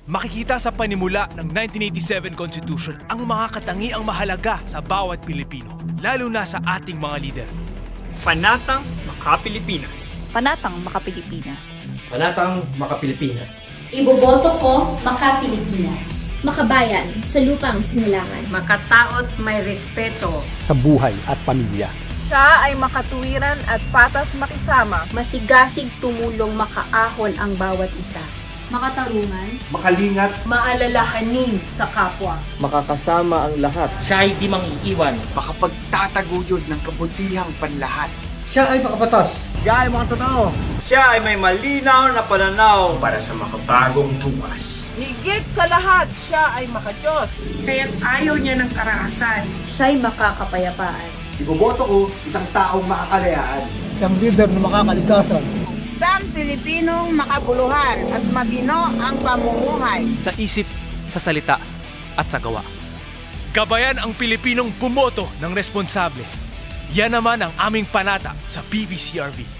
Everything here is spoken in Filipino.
Makikita sa panimula ng 1987 Constitution ang mga katangiang mahalaga sa bawat Pilipino, lalo na sa ating mga lider. Panatang Makapilipinas. Panatang Makapilipinas. Panatang Makapilipinas. Iboboto ko Makapilipinas. Makabayan sa lupang sinilangan. Makataot may respeto sa buhay at pamilya. Siya ay makatuwiran at patas makisama. Masigasig tumulong makaahon ang bawat isa. Makatarungan, makalingat, maalalahanin sa kapwa. Makakasama ang lahat. Siya ay di mangiiwan. Makapagtataguyod ng kabutihang panlahat. Siya ay makabatas. Siya ay makatotoo. Siya ay may malinaw na pananaw para sa makabagong tuwas. Higit sa lahat, siya ay makadiyos. Kaya't ayaw niya ng karahasan. Siya'y makakapayapaan. Iboboto ko isang taong makakalayaan. Isang leader na makakaligtasan. Isang Pilipinong makabuluhan at magino ang pamumuhay. Sa isip, sa salita, at sa gawa. Gabayan ang Pilipinong bumoto ng responsable. Yan naman ang aming panata sa BBCRV.